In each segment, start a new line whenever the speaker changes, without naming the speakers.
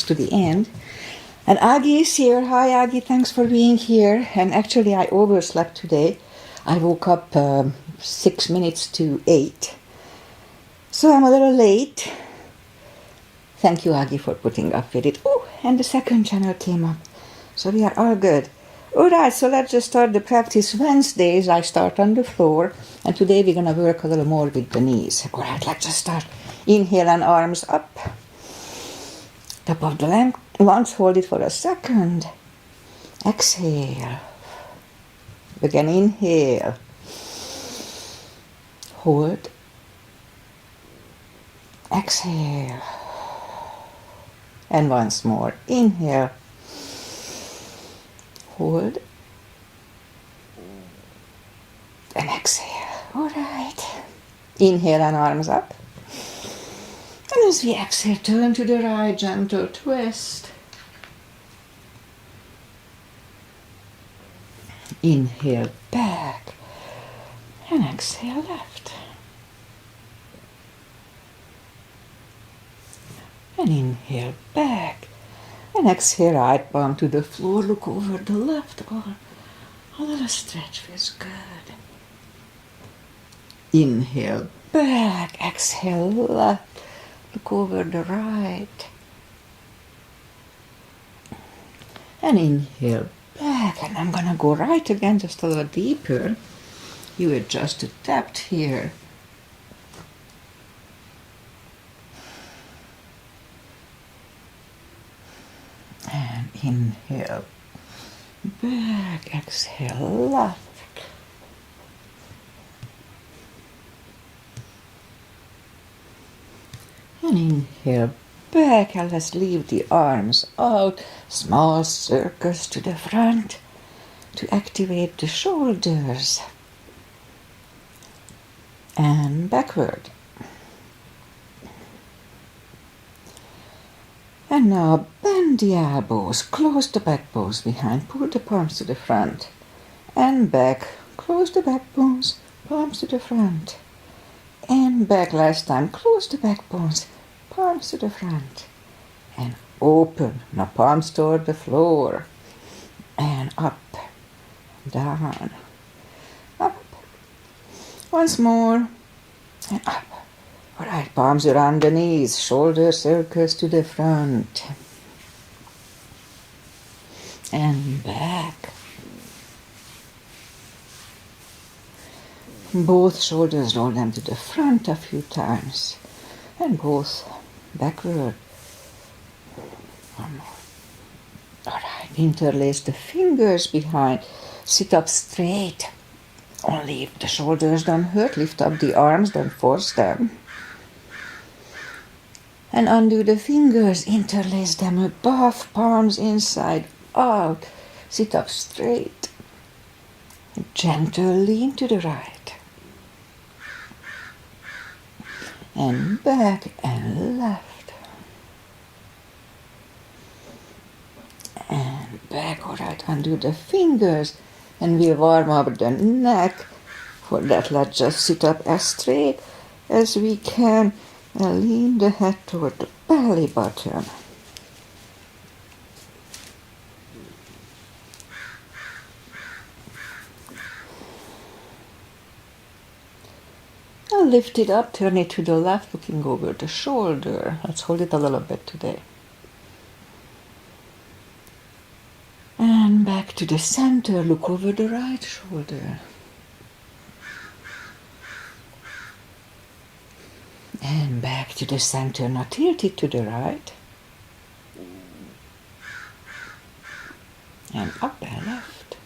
to the end. And Aggie is here. Hi Aggie, thanks for being here. And actually I overslept today. I woke up 6 minutes to 8. So I'm a little late. Thank you Aggie for putting up with it. Oh, and the second channel came up. So we are all good. Alright, so let's just start the practice. Wednesdays I start on the floor. And today we're going to work a little more with the knees. Alright, let's just start. Inhale and arms up. Top of the lungs, hold it for a second. Exhale. Again, inhale. Hold. Exhale. And once more. Inhale. Hold. And exhale. All right. Inhale and arms up. And as we exhale, turn to the right, gentle twist. Inhale back and exhale left. And inhale back and exhale right palm to the floor. Look over the left arm. A little stretch feels good. Inhale back, exhale left. Look over the right. And inhale back. And I'm going to go right again, just a little deeper. You adjust the depth here. And inhale back. Exhale left. And inhale back, and let's leave the arms out. Small circles to the front to activate the shoulders. And backward. And now bend the elbows, close the back bones behind, pull the palms to the front. And back, close the back bones, palms to the front. And back last time, close the back bones, palms to the front. And open, now palms toward the floor. And up, down, up. Once more, and up. Alright, palms around the knees, shoulder circles to the front. And back. Both shoulders, roll them to the front a few times. And both backward. One more. Alright, interlace the fingers behind. Sit up straight. Only if the shoulders don't hurt, lift up the arms, don't force them. And undo the fingers, interlace them above, palms inside out. Sit up straight. Gentle lean to the right. And back and left. And back, alright, undo the fingers. And we warm up the neck. For that, let's just sit up as straight as we can. And lean the head toward the belly button. And lift it up, turn it to the left, looking over the shoulder. Let's hold it a little bit today. And back to the center, look over the right shoulder. And back to the center, now tilt it to the right. And up and left.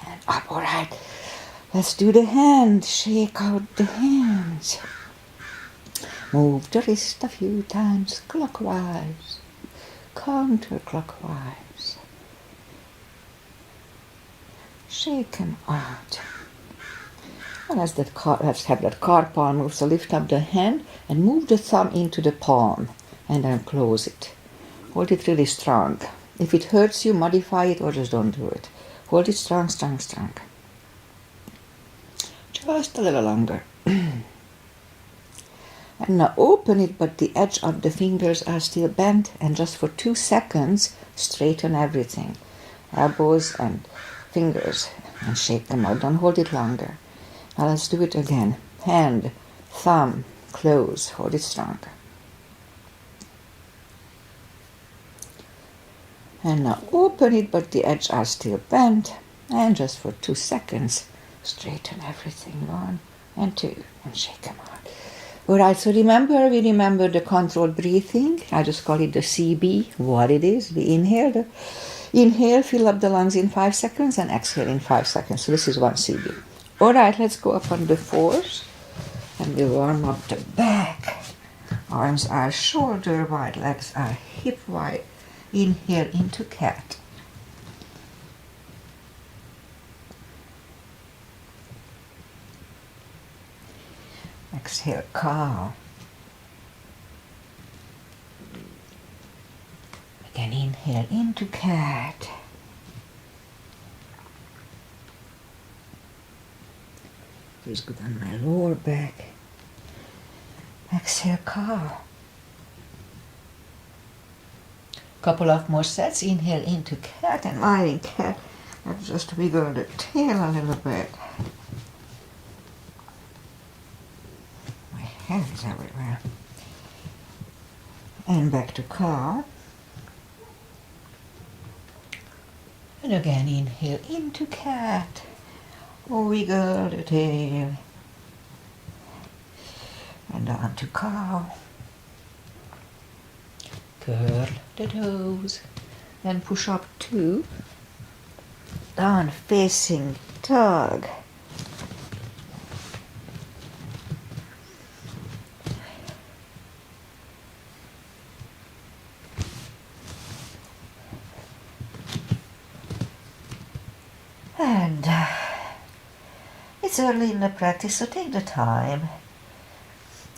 And up, alright. Let's do the hand, shake out the hands. Move the wrist a few times, clockwise, counterclockwise. Shake them out. And let's have that carpal move, so lift up the hand and move the thumb into the palm and then close it. Hold it really strong. If it hurts you, modify it or just don't do it. Hold it strong, strong, strong. Just a little longer. And now open it, but the edge of the fingers are still bent, and just for 2 seconds, straighten everything. Elbows and fingers, and shake them out. Don't hold it longer. Now let's do it again. Hand, thumb, close, hold it stronger. And now open it, but the edges are still bent, and just for 2 seconds, straighten everything. 1 and 2, and shake them out. Alright, so we remember the controlled breathing. I just call it the CB, what it is. We inhale, fill up the lungs in 5 seconds, and exhale in 5 seconds. So this is 1 CB. Alright, let's go up on the 4s, and we warm up the back. Arms are shoulder wide, legs are hip wide. Inhale into cat. Exhale, cow. Again, inhale into cat. Feels good on my lower back. Exhale, cow. Couple of more sets. Inhale into cat, and lying cat. And just wiggle the tail a little bit. My hair is everywhere. And back to cow. And again, inhale into cat. Wiggle the tail. And on to cow. Curl the toes. Then push up 2. Down facing dog. And it's early in the practice, so take the time.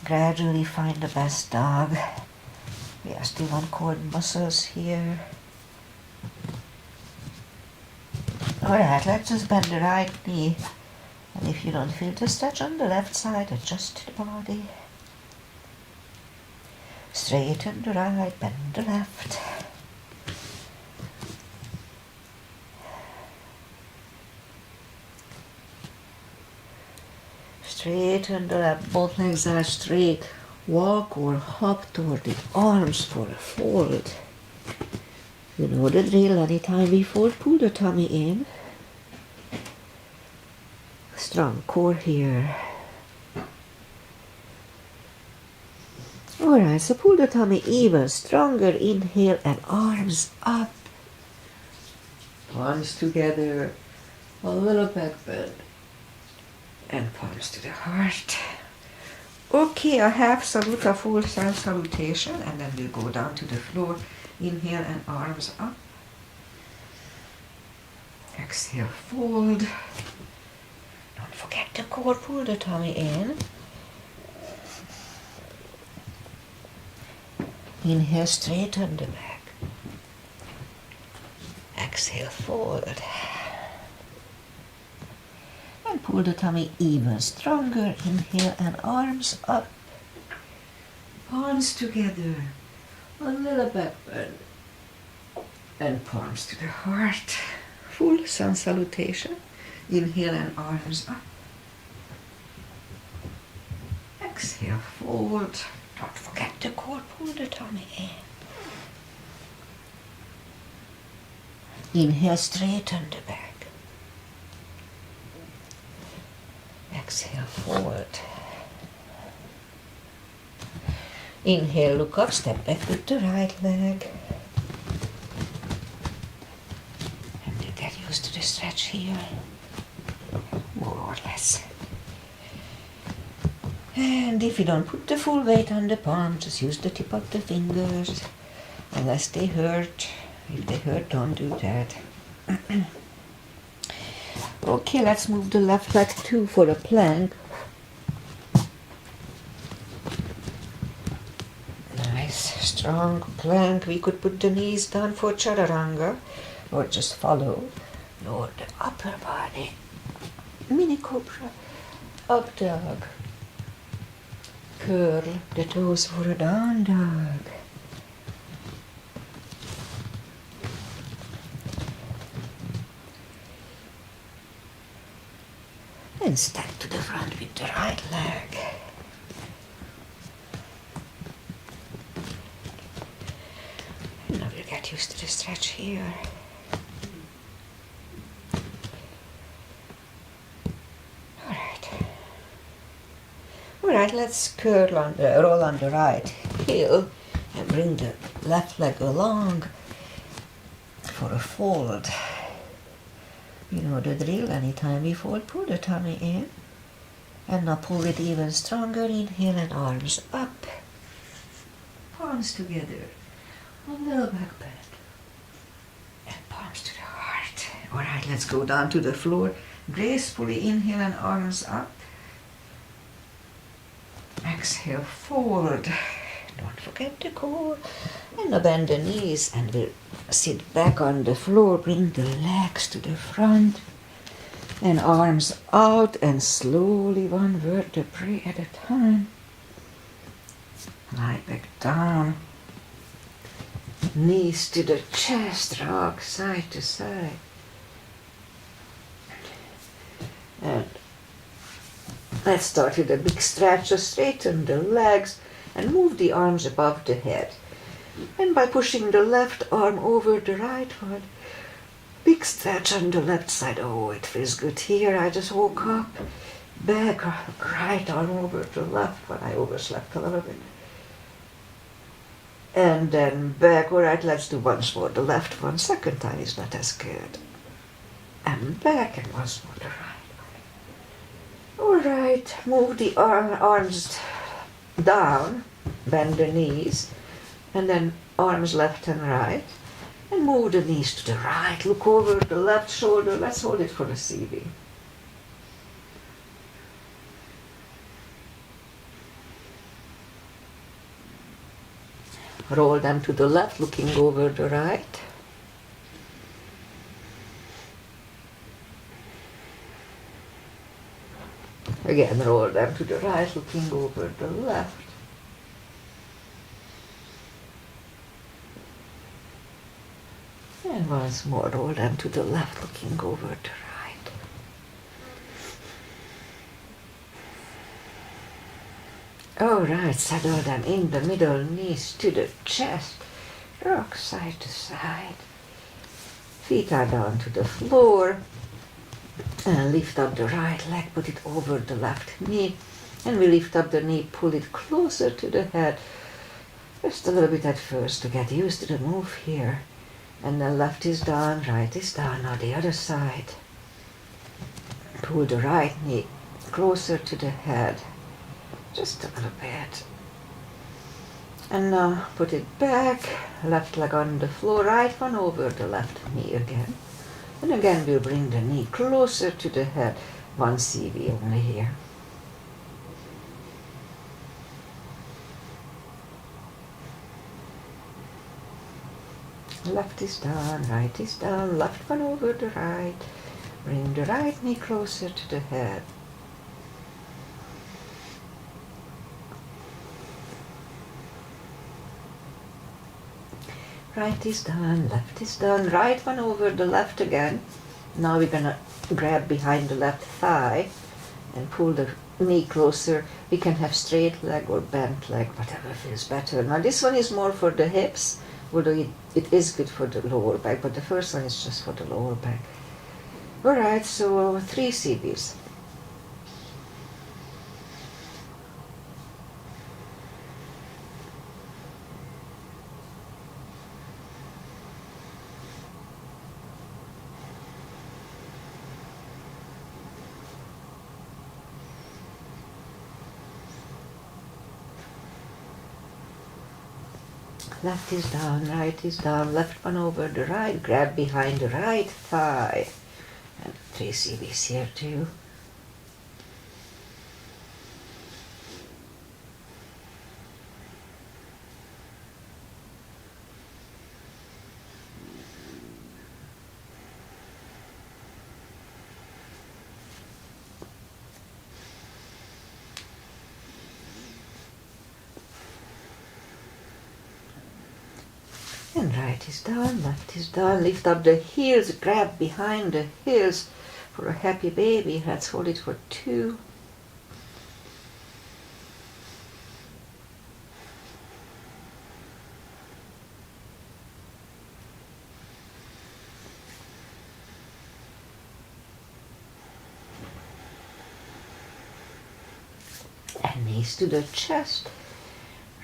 Gradually find the best dog. We are still on core muscles here. Alright, let's just bend the right knee. And if you don't feel the stretch on the left side, adjust the body. Straighten the right, bend the left. Straighten the left, both legs are straight. Walk or hop toward the arms for a fold. You know the drill. Anytime we fold, pull the tummy in. Strong core here. Alright, so pull the tummy even stronger. Inhale and arms up. Palms together. A little back bend. And palms to the heart. Okay, a half salute, a full self salutation, and then we'll go down to the floor. Inhale and arms up. Exhale, fold. Don't forget the core, pull the tummy in. Inhale, straighten the back. Exhale, fold. And pull the tummy even stronger. Inhale and arms up. Palms together. A little back bend. And palms to the heart. Full sun salutation. Inhale and arms up. Exhale, fold. Don't forget the core, pull the tummy in. Inhale, straighten the back. Exhale, forward. Inhale, look up, step back with the right leg. And get used to the stretch here. More or less. And if you don't put the full weight on the palm, just use the tip of the fingers. Unless they hurt. If they hurt, don't do that. Okay, let's move the left leg too for a plank. Nice, strong plank. We could put the knees down for chaturanga or just follow. Lower the upper body. Mini cobra. Up dog. curl the toes for a down dog. And step to the front with the right leg. And now we'll get used to the stretch here. Alright, let's roll on the right heel and bring the left leg along for a fold. You know the drill, anytime we fold, pull the tummy in. And now pull it even stronger, inhale and arms up. Palms together, one little back bend. And palms to the heart. Alright, let's go down to the floor. Gracefully inhale and arms up. Exhale, forward. Don't forget the core. And now bend the knees and we'll sit back on the floor. Bring the legs to the front. And arms out and slowly one vertebrae at a time. Lie back down. Knees to the chest, rock side to side. And let's start with a big stretch. Just straighten the legs and move the arms above the head. And by pushing the left arm over the right one, big stretch on the left side. Oh, it feels good here. I just woke up. Back, right arm over the left one. I overslept a little bit. And then back. Alright, let's do once more the left one. Second time is not as good. And back, and once more the right. Alright, move the arms down. Bend the knees. And then arms left and right. And move the knees to the right. Look over the left shoulder. Let's hold it for a CV. Roll them to the left, looking over the right. Again, roll them to the right, looking over the left. And once more, roll them to the left, looking over the right. Alright, settle them in the middle, knees to the chest, rock side to side. Feet are down to the floor. And lift up the right leg, put it over the left knee. And we lift up the knee, pull it closer to the head. Just a little bit at first to get used to the move here. And then left is down, right is down. Now the other side. Pull the right knee closer to the head. Just a little bit. And now put it back. Left leg on the floor, right one over the left knee again. And again we'll bring the knee closer to the head. One CV only here. Left is down, right is down, left one over the right. Bring the right knee closer to the head. Right is down, left is down, right one over the left again. Now we're gonna grab behind the left thigh and pull the knee closer. We can have straight leg or bent leg, whatever feels better. Now this one is more for the hips, although it is good for the lower back, but the first one is just for the lower back. Alright, so 3 CBs. Left is down, right is down, left one over the right, grab behind the right thigh. And 3 CBs here too. And right is down, left is down. Lift up the heels, grab behind the heels for a happy baby. Let's hold it for 2. And knees to the chest.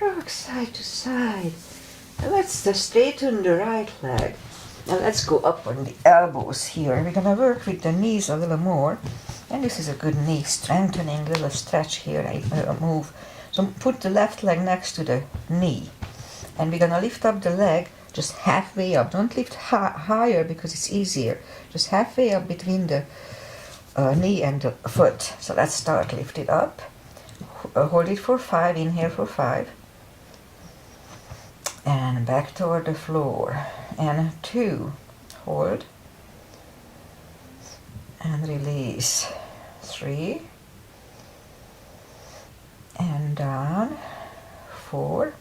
Rock side to side. Now let's straighten the right leg. Now let's go up on the elbows here. We're gonna work with the knees a little more. And this is a good knee strengthening, little stretch here. I move. So put the left leg next to the knee. And we're gonna lift up the leg just halfway up. Don't lift higher because it's easier. Just halfway up between the knee and the foot. So let's start. Lift it up. Hold it for 5. Inhale for 5. And back toward the floor. And 2. Hold. And release. 3. And down. 4.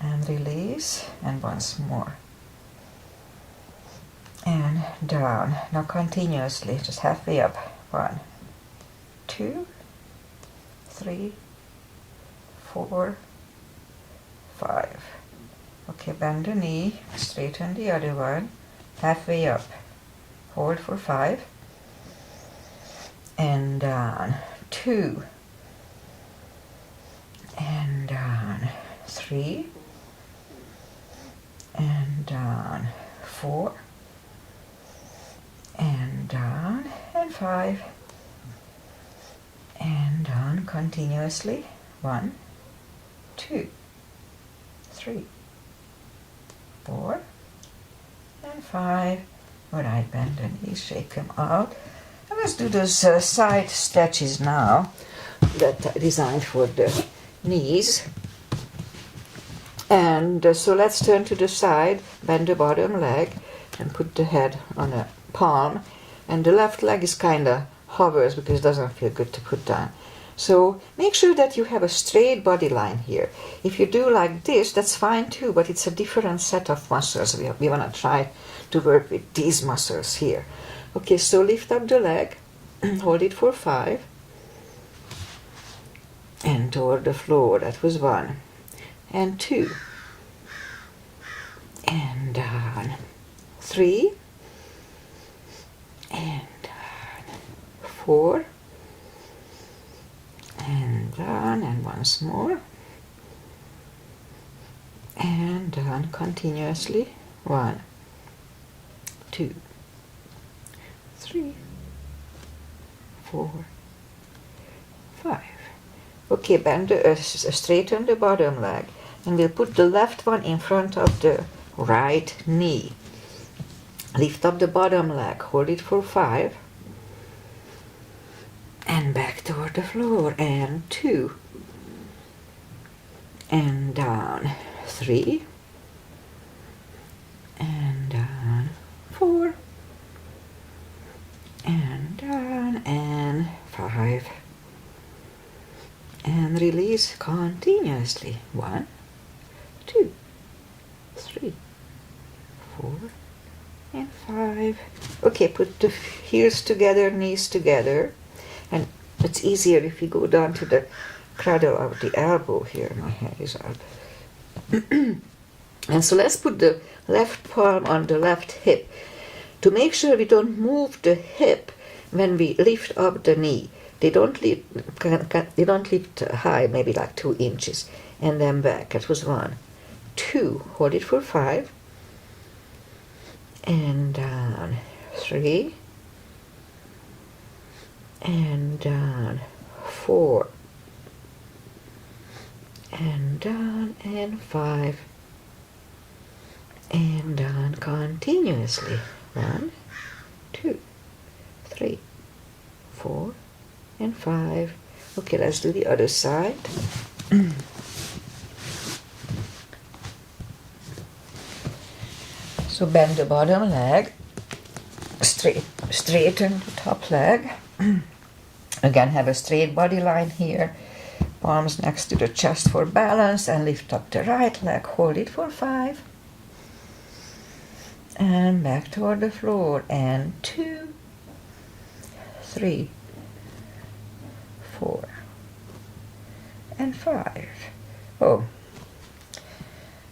And release. And once more. And down. Now continuously, just halfway up. 1, 2, 3, 4, 5. Okay, bend the knee, straighten the other one, halfway up. Hold for 5. And down. 2. And down. 3. And down. 4. And down. And 5. And down continuously. 1, 2, 3, 4, and 5. All right, bend the knees, shake them out. And let's do those side stretches now that are designed for the knees. And so let's turn to the side, bend the bottom leg, and put the head on a palm. And the left leg is kind of hovers because it doesn't feel good to put down. So make sure that you have a straight body line here. If you do like this, that's fine too, but it's a different set of muscles. We want to try to work with these muscles here. Okay, so lift up the leg, hold it for 5, and toward the floor. That was 1, and 2, and down, 3, and down, 4, and down, and once more, and down continuously. 1, 2, 3, 4, 5. Okay, bend straighten the bottom leg, and we'll put the left one in front of the right knee. Lift up the bottom leg, hold it for 5, and back toward the floor, and 2, and down, 3, and down, 4, and down, and 5, and release continuously. 1, 2, 3, 4, and 5. Okay, put the heels together, knees together. And it's easier if you go down to the cradle of the elbow here. My head is up. And so let's put the left palm on the left hip to make sure we don't move the hip when we lift up the knee. They don't lift high, maybe like 2 inches, and then back. That was 1, 2. Hold it for 5, and down, 3. And down, 4, and down, and 5, and down continuously. 1, 2, 3, 4, and 5. Okay, let's do the other side. So bend the bottom leg, straighten the top leg. Again, have a straight body line here. Palms next to the chest for balance, and lift up the right leg. Hold it for 5. And back toward the floor. And 2, 3, 4, and 5. Oh,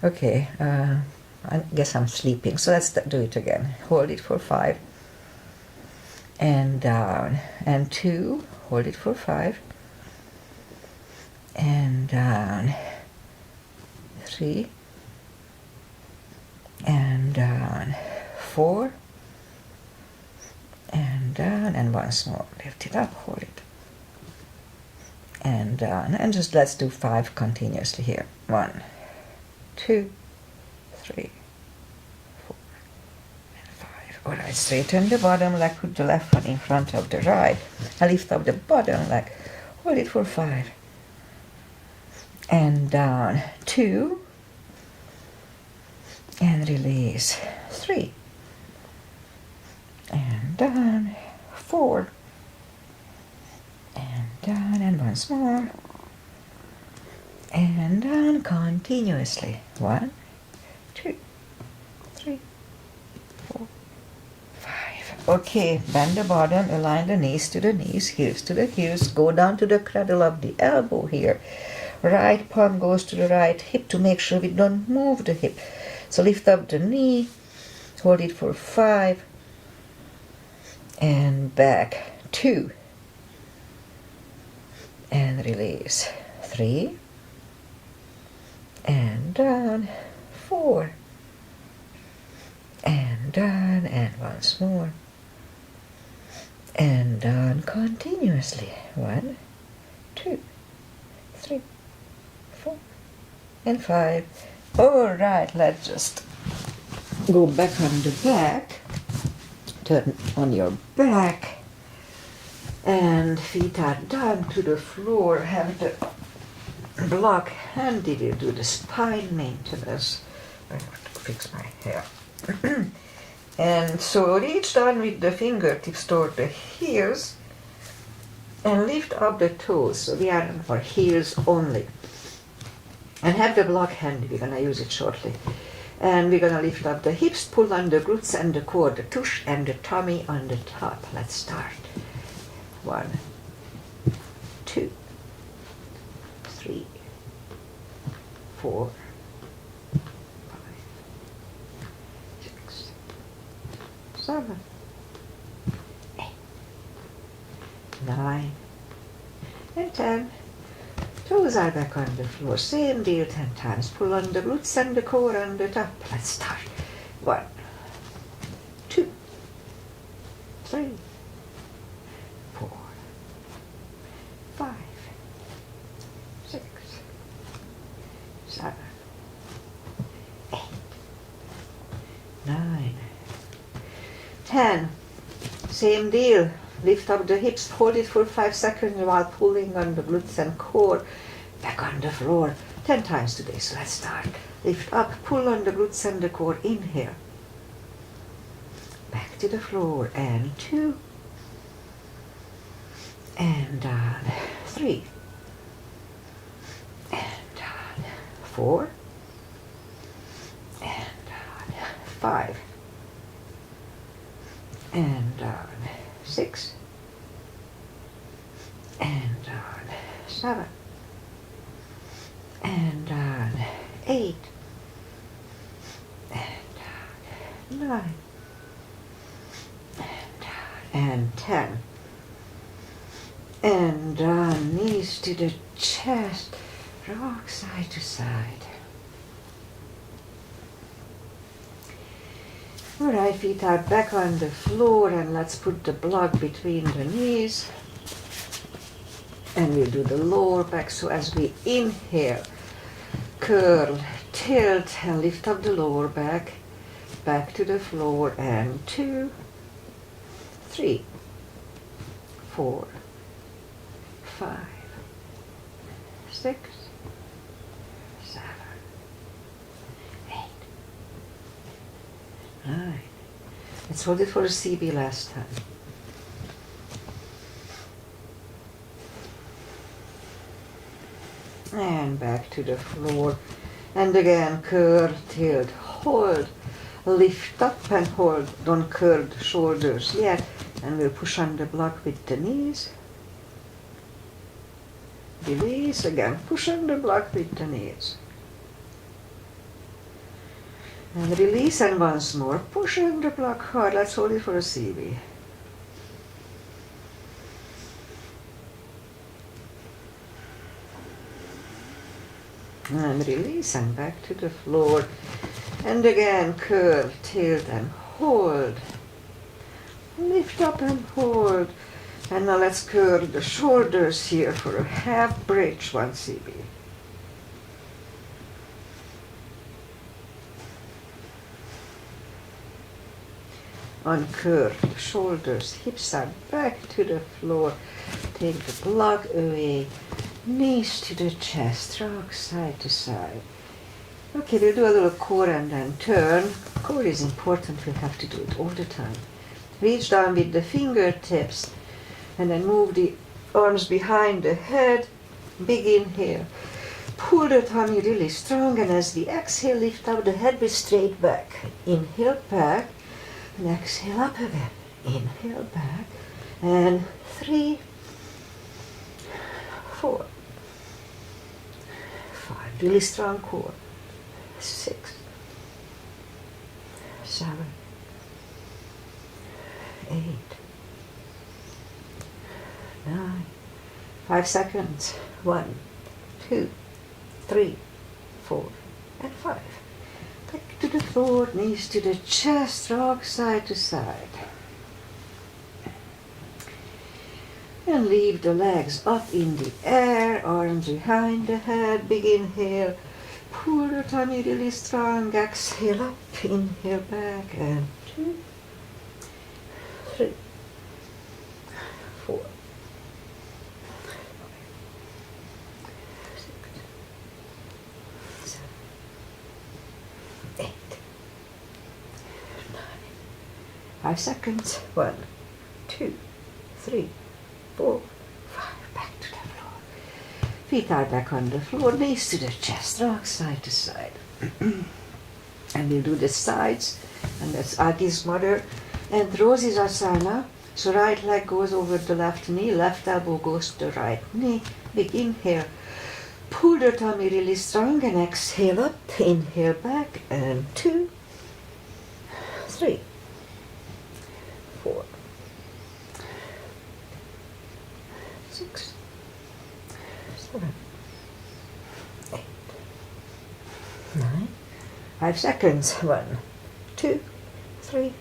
okay. I guess I'm sleeping, so let's do it again. Hold it for 5. And down. And 2. Hold it for 5. And down. 3. And down. 4. And down. And once more. Lift it up. Hold it. And down. And just let's do 5 continuously here. 1, 2, 3, 4, and 5. All right, straighten the bottom leg, put the left one in front of the right, and lift up the bottom leg. Hold it for 5. And down. 2. And release. 3. And down. 4. And down. And once more. And down continuously. 1, 2, 3, 4, 5. Okay, bend the bottom, align the knees to the knees, heels to the heels, go down to the cradle of the elbow here. Right palm goes to the right hip to make sure we don't move the hip. So lift up the knee, hold it for 5, and back. 2, and release. 3, and down. 4, and down, and once more, and down continuously. 1, 2, 3, 4, and 5. All right, let's just go back on the back. Turn on your back, and feet are down to the floor. Have the block handy. We'll do the spine maintenance. I have to fix my hair. And so reach down with the fingertips toward the heels and lift up the toes. So we are for heels only. And have the block handy. We're going to use it shortly. And we're going to lift up the hips, pull on the glutes and the core, the tush and the tummy on the top. Let's start. 1, 2, 3, 4, 5, 6, 7, 8, 9, and 10. Toes are back on the floor. Same deal 10 times. Pull on the glutes and the core on the top. Let's start. 1, 2, 3, 4, 5, 6, 7, 8, 9, 10. Same deal. Lift up the hips, hold it for 5 seconds while pulling on the glutes and core. Back on the floor 10 times today. So let's start. Lift up, pull on the glutes and the core. Inhale. Back to the floor. And 2. And down. 3. And down. 4. And down. 5. And down. 6. And down. 7. And down. 8. And down. 9. And down. And 10. And down. Knees to the chest. Rock side to side. Alright, feet are back on the floor, and let's put the block between the knees. And we'll do the lower back. So as we inhale, curl, tilt, and lift up the lower back. Back to the floor. And 2, 3, 4, 5, 6, 7, 8, 9. Let's hold it for a CB last time. And back to the floor. And again, curl, tilt, hold. Lift up and hold. Don't curl the shoulders yet. And we'll push on the block with the knees. Release again. Push on the block with the knees. And release, and once more. Push on the block hard. Let's hold it for a CB. And release, and back to the floor. And again, curl, tilt, and hold. Lift up and hold. And now let's curl the shoulders here for a half bridge, 1 CB. Uncurl the shoulders, hips are back to the floor. Take the block away. Knees to the chest, rock side to side. Okay, we'll do a little core and then turn. Core is important, we have to do it all the time. Reach down with the fingertips and then move the arms behind the head. Big inhale. Pull the tummy really strong, and as we exhale, lift up the head with straight back. Inhale back and exhale up again. Inhale back, and 3, 4, 5, really strong core. 6, 7, 8, 9, 5 seconds. 1, 2, 3, 4, and 5. Back to the floor, knees to the chest, rock side to side. And leave the legs up in the air, arms behind the head. Big inhale. Pull the tummy really strong. Exhale up, inhale back, and 2, 3, 4, 6, 7, 8, 9. 5 seconds. 1, 2, 3, 4, 5. Back to the floor. Feet are back on the floor, knees to the chest, rock side to side. And we'll do the sides, and that's Agi's mother. And Rosie's asana. So right leg goes over the left knee, left elbow goes to the right knee. Big inhale. Pull the tummy really strong and exhale up. Inhale back, and 2, 3, 4, 6, 7, 8, 9. 5 seconds. 1, 2, 3,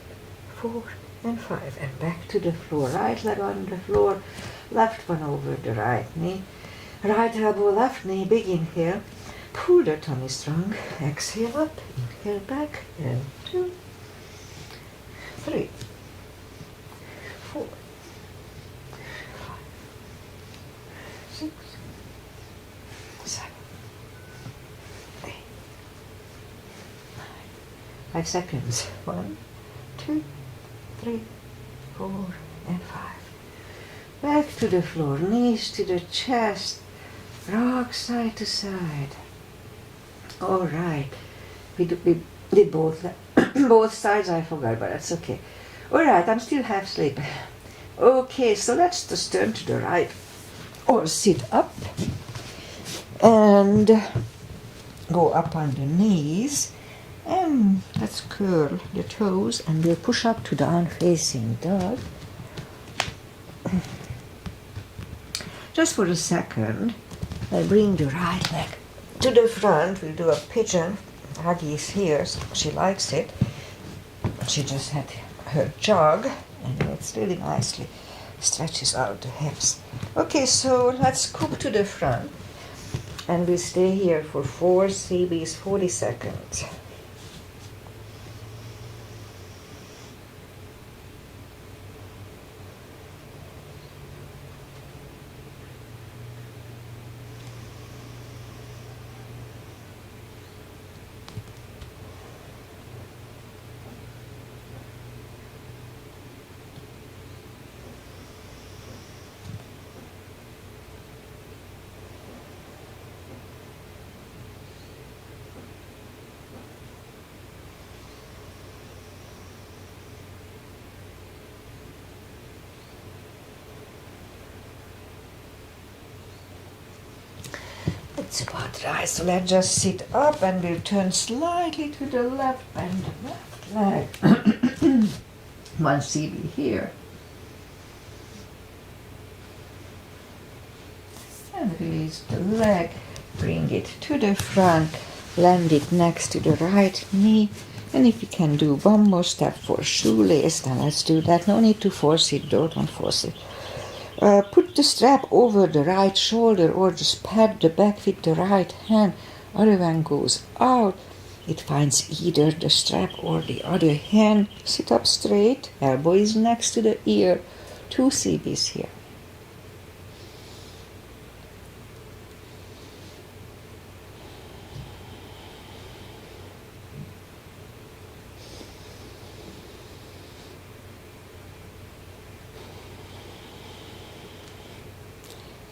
4, and 5. And back to the floor. Right leg on the floor, left one over the right knee. Right elbow, left knee. Big inhale. Pull the tummy strong. Exhale up. Inhale back. And 2, 3, 4, 5, 6, 7, 8, 9. 5 seconds. 1, 2, 3, 4, and 5. Back to the floor, knees to the chest, rock side to side. All right. We did both both sides. I forgot, but that's okay. All right, I'm still half asleep. Okay, so let's just turn to the right or sit up and go up on the knees. And let's curl the toes, and we'll push up to down facing dog. Just for a second, I bring the right leg to the front. We'll do a pigeon. Aggie is here, so she likes it. She just had her jog, and it's really nicely stretches out the hips. Okay, so let's scoop to the front, and we stay here for 4 CBs, 40 seconds. That's about right. So let's just sit up and we'll turn slightly to the left, bend the left leg. One CB here. And release the leg, bring it to the front, land it next to the right knee. And if you can do one more step for shoelace, then let's do that. No need to force it, don't force it. Put the strap over the right shoulder or just pat the back with the right hand. Other one goes out. It finds either the strap or the other hand. Sit up straight, elbow is next to the ear. 2 CBs here.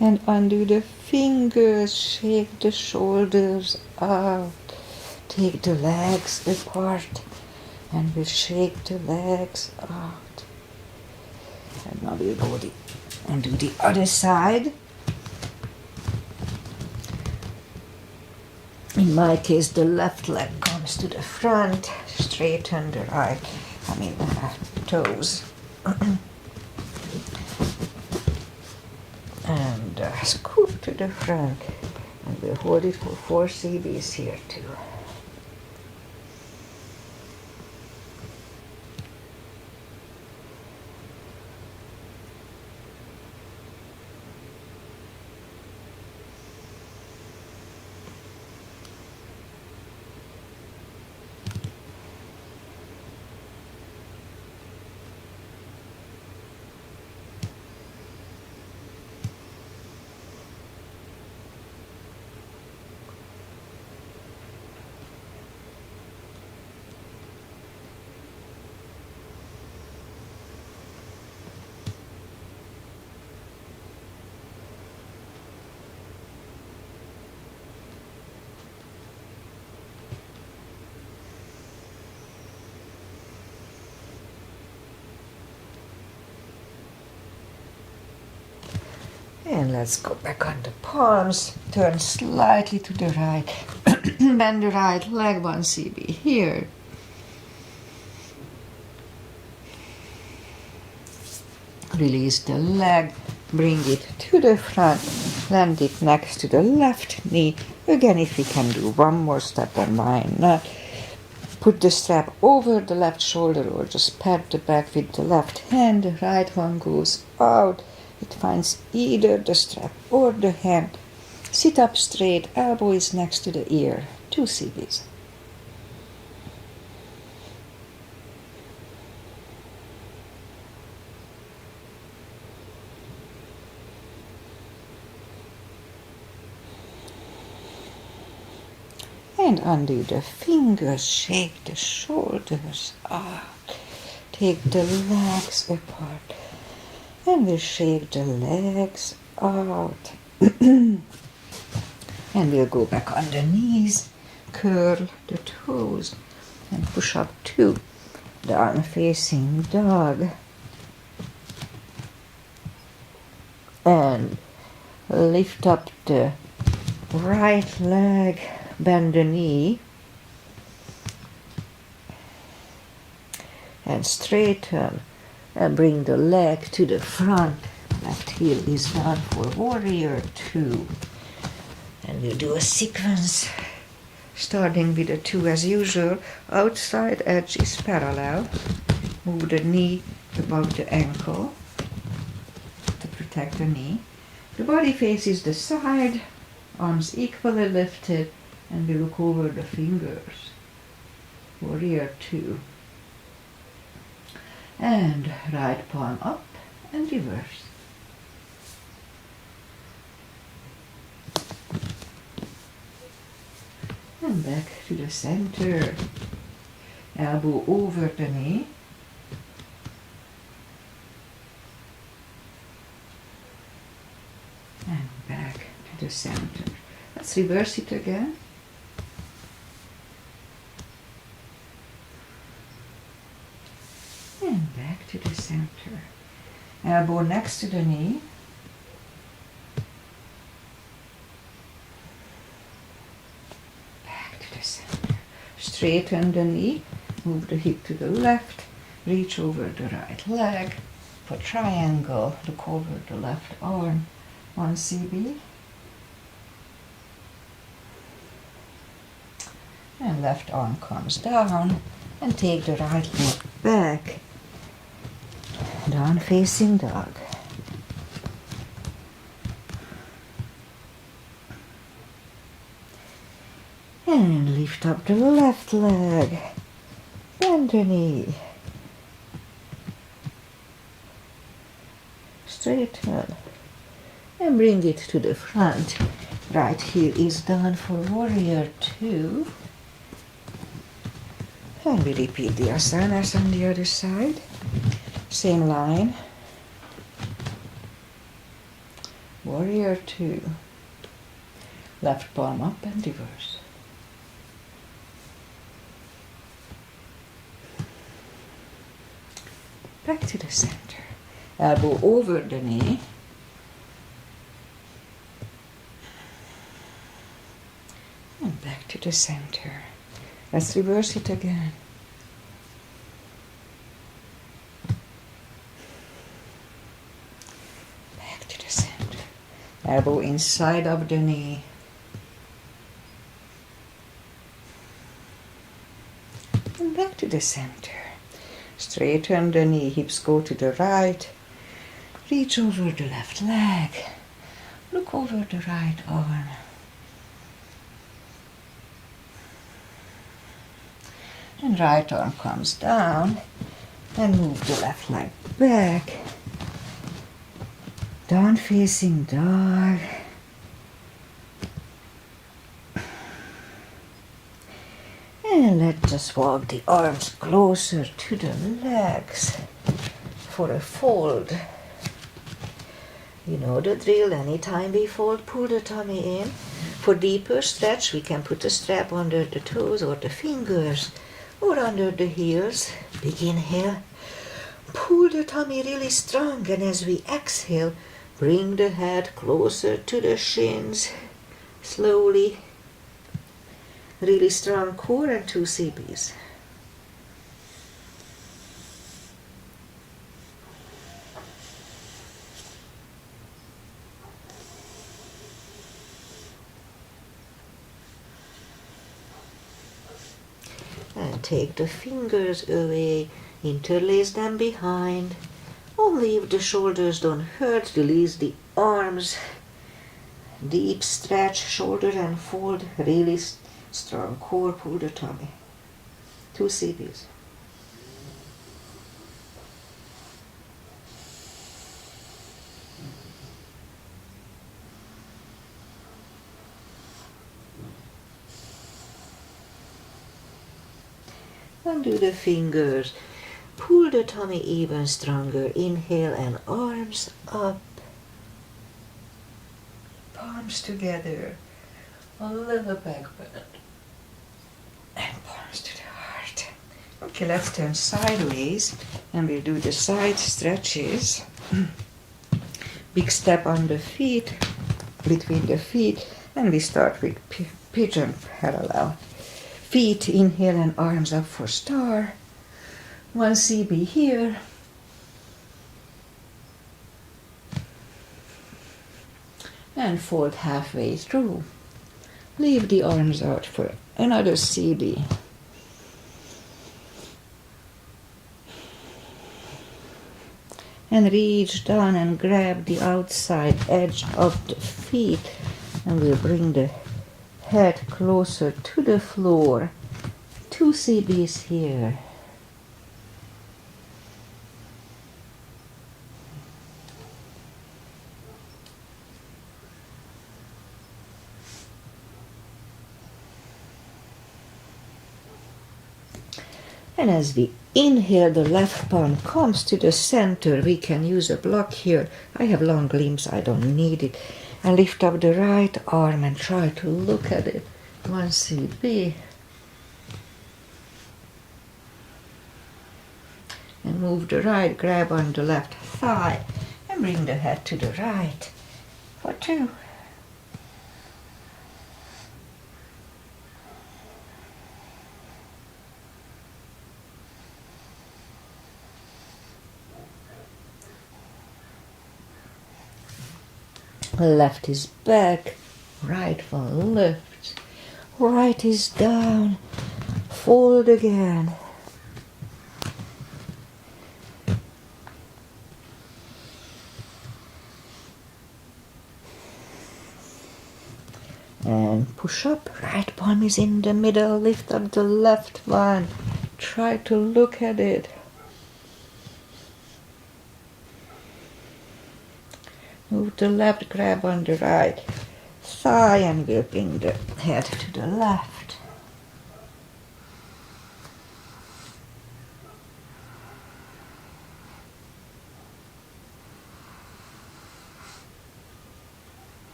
And undo the fingers, shake the shoulders out, take the legs apart, and we'll shake the legs out. And now we'll go and do the other side. In my case, the left leg comes to the front, straighten the right, toes. And scoop to the front, and we'll hold it for 4 CBs here too. And let's go back on the palms, turn slightly to the right, bend the right leg, 1 CB here. Release the leg, bring it to the front, land it next to the left knee. Again, if we can do one more step, then why not? Put the strap over the left shoulder or just pat the back with the left hand. The right one goes out. It finds either the strap or the hand. Sit up straight, elbow is next to the ear. 2 CBs. And undo the fingers, shake the shoulders out. Take the legs apart. And we'll shake the legs out. And we'll go back on the knees, curl the toes, and push up to down facing dog. And lift up the right leg, bend the knee, and straighten. And bring the leg to the front. Left heel is down for warrior 2. And we'll do a sequence starting with a 2 as usual. Outside edge is parallel. Move the knee above the ankle to protect the knee. The body faces the side, arms equally lifted, and we look over the fingers. Warrior 2. And right palm up and reverse. And back to the center. Elbow over the knee. And back to the center. Let's reverse it again. And back to the center. Elbow next to the knee. Straighten the knee, move the hip to the left, reach over the right leg, for triangle, look over the left arm, 1 CB, and left arm comes down, and take the right leg back, down facing dog. And lift up the left leg, bend the knee, straighten, and bring it to the front. Right heel is done for warrior 2. And we repeat the asanas on the other side. Same line. Warrior 2. Left palm up and reverse. Back to the center. Elbow over the knee. And back to the center. Let's reverse it again. Back to the center. Elbow inside of the knee. And back to the center. Straighten the knee, hips go to the right. Reach over the left leg. Look over the right arm. And right arm comes down, and move the left leg back, down facing dog, and let's just walk the arms closer to the legs for a fold. You know the drill, anytime we fold, pull the tummy in. For deeper stretch, we can put a strap under the toes or the fingers, or under the heels. Big inhale, pull the tummy really strong, and as we exhale, bring the head closer to the shins, slowly. Really strong core and 2 CBs. And take the fingers away, interlace them behind. Only if the shoulders don't hurt, release the arms. Deep stretch, shoulder and fold, really strong core, pull the tummy. 2 CBs. Undo the fingers, pull the tummy even stronger. Inhale and arms up. Palms together, a little back bend. And palms to the heart. Okay, let's turn sideways and we'll do the side stretches. Big step on the feet, between the feet, and we start with pigeon parallel. Feet, inhale and arms up for star. 1 CB here. And fold halfway through. Leave the arms out for another CB. And reach down and grab the outside edge of the feet, and we'll bring the head closer to the floor. 2 CBs here. And as we inhale, the left palm comes to the center. We can use a block here. I have long limbs, I don't need it. And lift up the right arm and try to look at it. 1 CB. And move the right, grab on the left thigh, and bring the head to the right for 2. Left is back, right one lift, right is down, fold again. And push up, right palm is in the middle, lift up the left one, try to look at it. Move the left, grab on the right thigh and we'll bring the head to the left.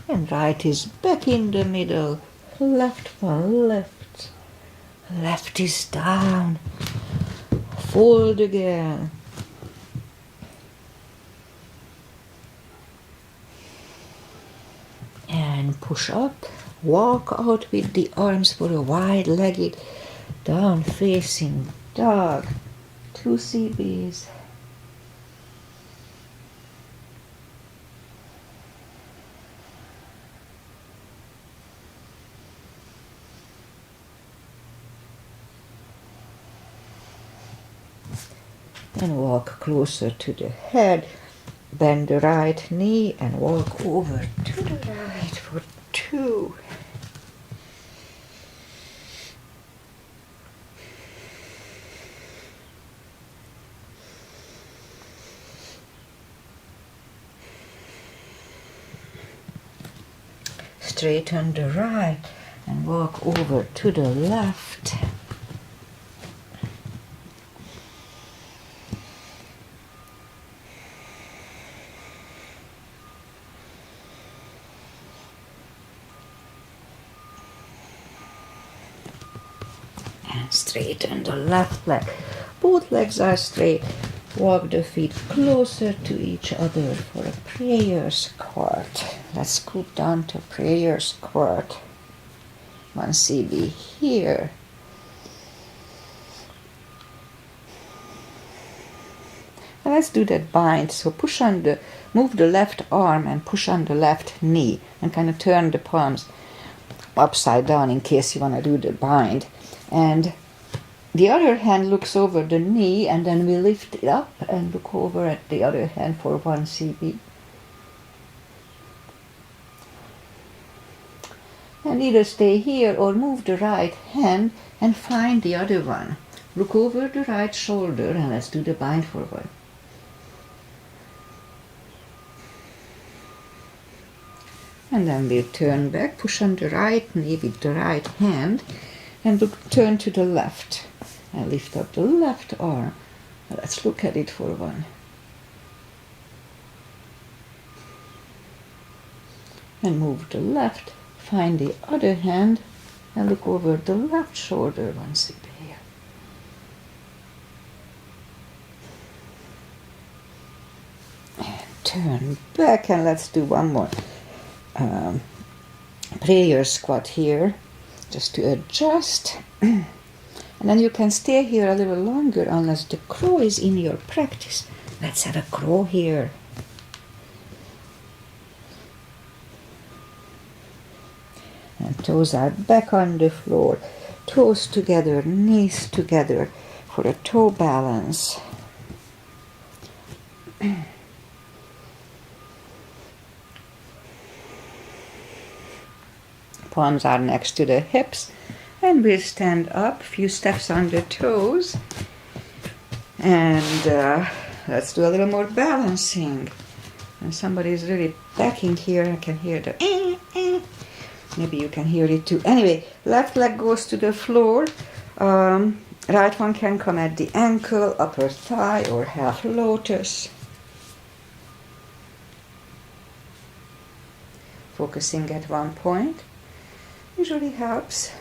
And right is back in the middle, left one lift, left is down, fold again. And push up, walk out with the arms for a wide-legged down facing dog, 2 CBs. And walk closer to the head, bend the right knee and walk over to the right for 2. Straighten the right and walk over to the left. And straighten the left leg. Both legs are straight. Walk the feet closer to each other for a prayer squat. Let's scoop down to prayer squat. 1 CB here. And let's do that bind. So move the left arm and push on the left knee and kind of turn the palms upside down in case you want to do the bind. And the other hand looks over the knee, and then we lift it up and look over at the other hand for 1 CB. And either stay here or move the right hand and find the other one. Look over the right shoulder and let's do the bind for 1. And then we'll turn back, push on the right knee with the right hand, and turn to the left. And lift up the left arm. Let's look at it for 1. And move the left, find the other hand, and look over the left shoulder 1 CB here. And turn back, and let's do one more prayer squat here, just to adjust. And then you can stay here a little longer unless the crow is in your practice. Let's have a crow here. And toes are back on the floor. Toes together, knees together for a toe balance. Palms are next to the hips. And we'll stand up, few steps on the toes. And let's do a little more balancing. And somebody is really backing here. I can hear the Maybe you can hear it too. Anyway, left leg goes to the floor. Right one can come at the ankle, upper thigh, or half lotus. Focusing at one point usually helps.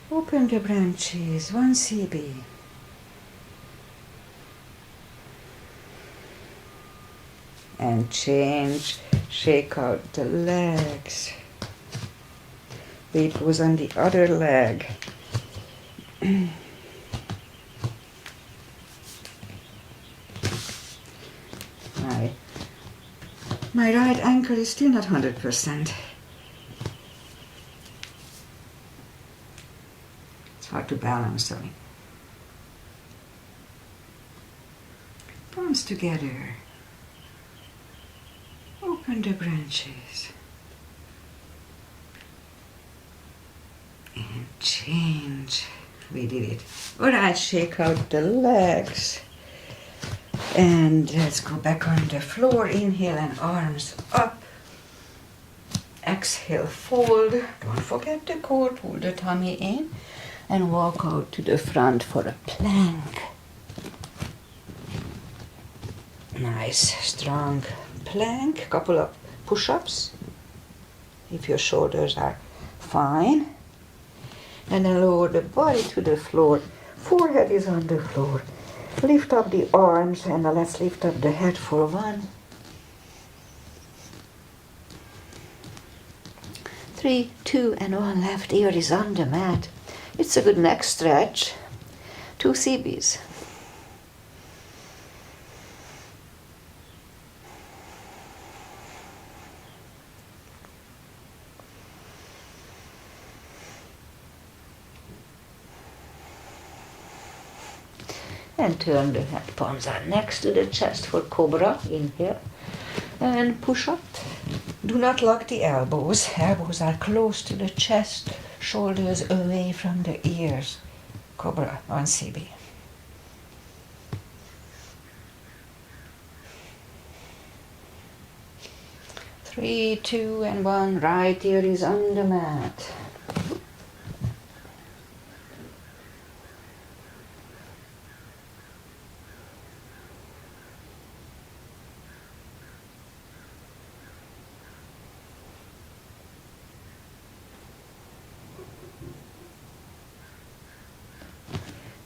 Open the branches, 1 CB. And change, shake out the legs. Weight goes on the other leg. My right ankle is still not 100%. It's hard to balance on it. Palms together. Open the branches. And change. We did it. Alright, shake out the legs. And let's go back on the floor. Inhale and arms up. Exhale, fold. Don't forget the core. Pull the tummy in. And walk out to the front for a plank. Nice, strong plank. Couple of push-ups. If your shoulders are fine. And then lower the body to the floor. Forehead is on the floor. Lift up the arms and let's lift up the head for 1, 3, 2, and 1. Left ear is on the mat. It's a good neck stretch. 2 CBs. And turn the head, palms are next to the chest for cobra. Inhale and push up. Do not lock the elbows. Elbows are close to the chest, shoulders away from the ears. Cobra, 1 CB. Three, 2, and 1. Right ear is on the mat.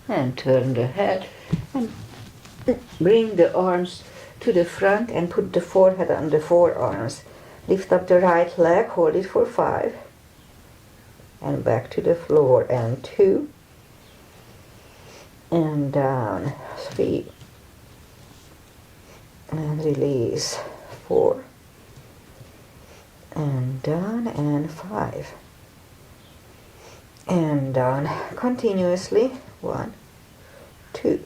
And turn the head and bring the arms to the front and put the forehead on the forearms. Lift up the right leg, hold it for 5. And back to the floor. And 2. And down. 3. And release. 4. And down. And 5. And down. Continuously. 1, 2,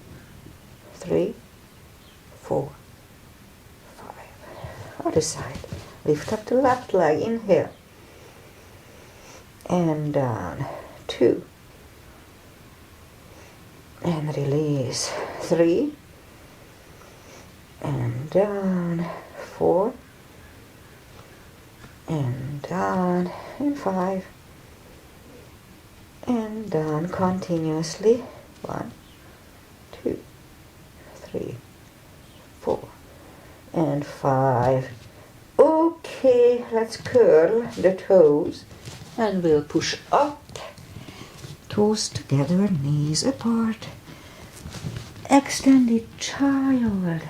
3, 4, 5. Other side. Lift up the left leg. Inhale. And down. 2. And release. 3. And down. 4. And down. And 5. And down continuously. 1, 2, 3, 4, and 5. Okay, let's curl the toes and we'll push up. Toes together, knees apart. Extended child.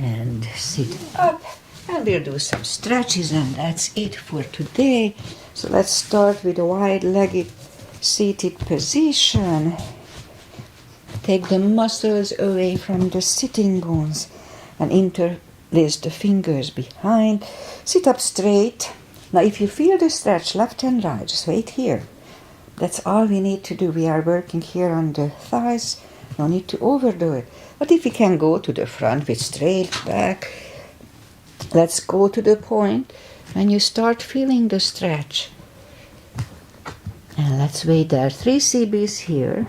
And sit up and we'll do some stretches and that's it for today. So let's start with a wide-legged seated position. Take the muscles away from the sitting bones and interlace the fingers behind. Sit up straight. Now if you feel the stretch left and right, just wait here. That's all we need to do. We are working here on the thighs. No need to overdo it. But if you can go to the front with straight back, let's go to the point and you start feeling the stretch. And let's wait there. 3 CBs here.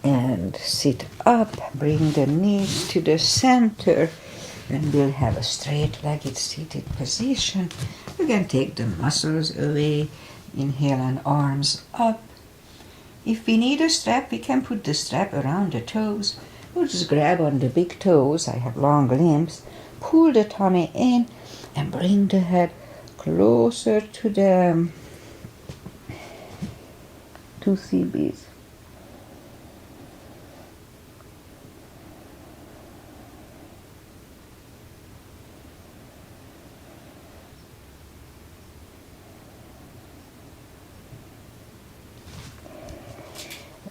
And sit up, bring the knees to the center, and we'll have a straight-legged seated position. You can take the muscles away, inhale and arms up, If we need a strap, we can put the strap around the toes. We'll just grab on the big toes. I have long limbs. Pull the tummy in and bring the head closer to the CBs.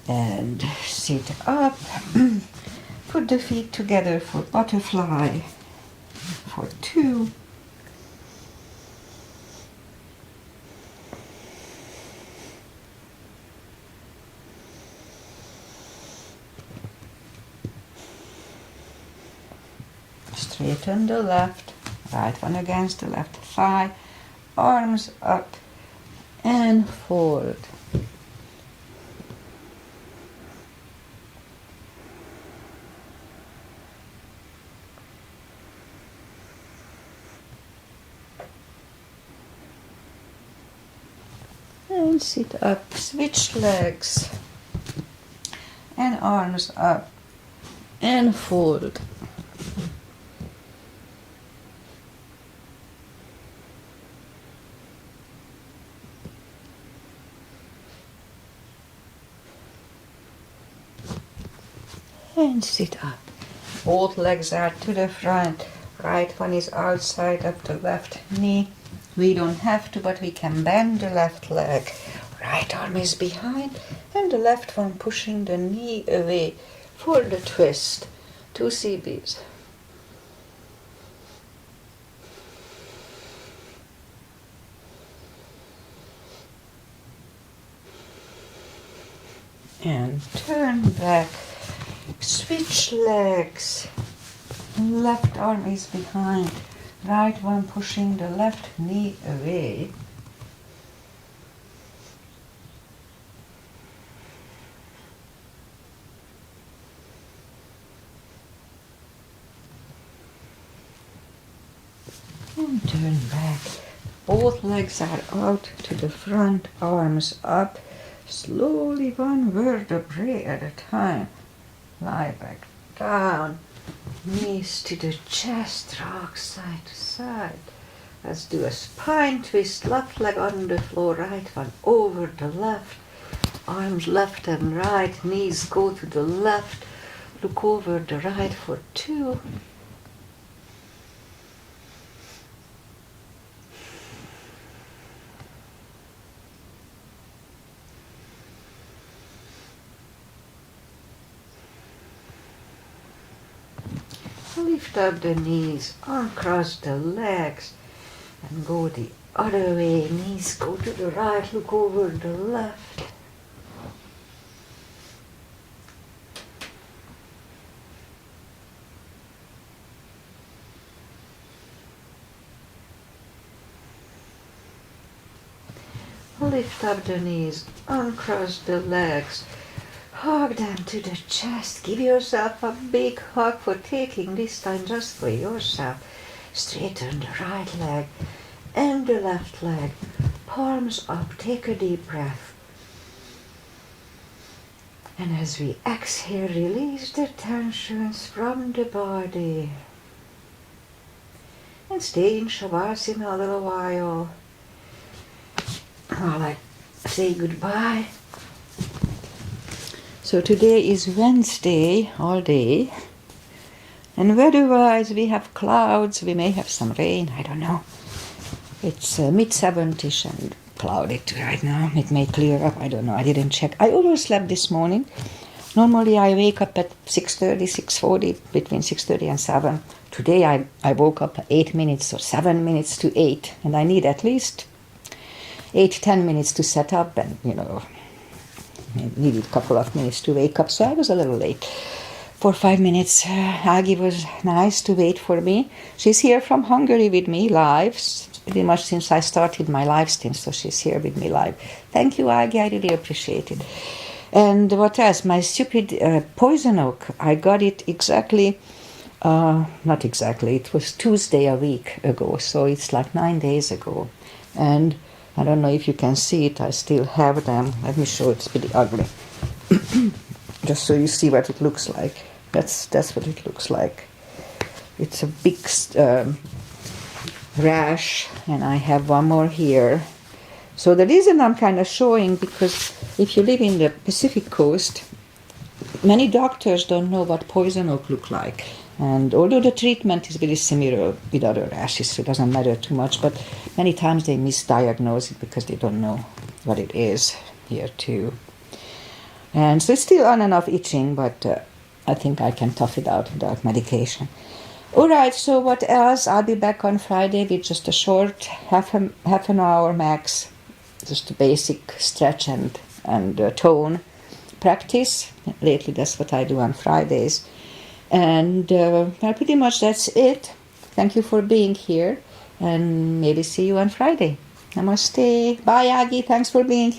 And sit up. Put the feet together for butterfly for 2. Straighten the left, right one against the left thigh, arms up and fold. And sit up, switch legs and arms up and fold. And sit up. Both legs are to the front. Right one is outside of the left knee. We don't have to, but we can bend the left leg. Right arm is behind and the left one pushing the knee away for the twist. 2 CBs. And turn back. Switch legs. Left arm is behind. Right one pushing the left knee away. And turn back. Both legs are out to the front, arms up. Slowly, one vertebrae at a time. Lie back down. Knees to the chest, rock side to side. Let's do a spine twist. Left leg on the floor, right one over the left. Arms left and right, knees go to the left. Look over the right for 2. Lift up the knees, uncross the legs, and go the other way. Knees go to the right, look over the left. Lift up the knees, uncross the legs. Hug them to the chest. Give yourself a big hug for taking this time just for yourself. Straighten the right leg and the left leg. Palms up. Take a deep breath. And as we exhale, release the tensions from the body. And stay in Shavasana a little while I say goodbye. So today is Wednesday all day, and weather-wise we have clouds, we may have some rain, I don't know. It's mid-70s and cloudy right now. It may clear up, I don't know, I didn't check. I overslept this morning. Normally I wake up at 6:30, 6:40, between 6:30 and 7. Today I woke up 8 minutes or 7 minutes to 8, and I need at least 8-10 minutes to set up, and needed a couple of minutes to wake up, so I was a little late. For 5 minutes, Agi was nice to wait for me. She's here from Hungary with me live, pretty much since I started my live stream, so she's here with me live. Thank you, Agi, I really appreciate it. And what else? My stupid poison oak, I got it exactly, not exactly, it was Tuesday a week ago, so it's like 9 days ago. And I don't know if you can see it. I still have them. Let me show. It's pretty ugly. Just so you see what it looks like. That's what it looks like. It's a big rash, and I have one more here. So the reason I'm kind of showing, because if you live in the Pacific coast, many doctors don't know what poison oak look like. And although the treatment is very similar with other rashes, so it doesn't matter too much, but many times they misdiagnose it because they don't know what it is here too. And so it's still on and off itching, but I think I can tough it out without medication. Alright, so what else? I'll be back on Friday with just a short, half an hour max, just a basic stretch and tone practice. Lately that's what I do on Fridays. And well, pretty much that's it. Thank you for being here, and maybe see you on Friday. Namaste. Bye, Aggie. Thanks for being here.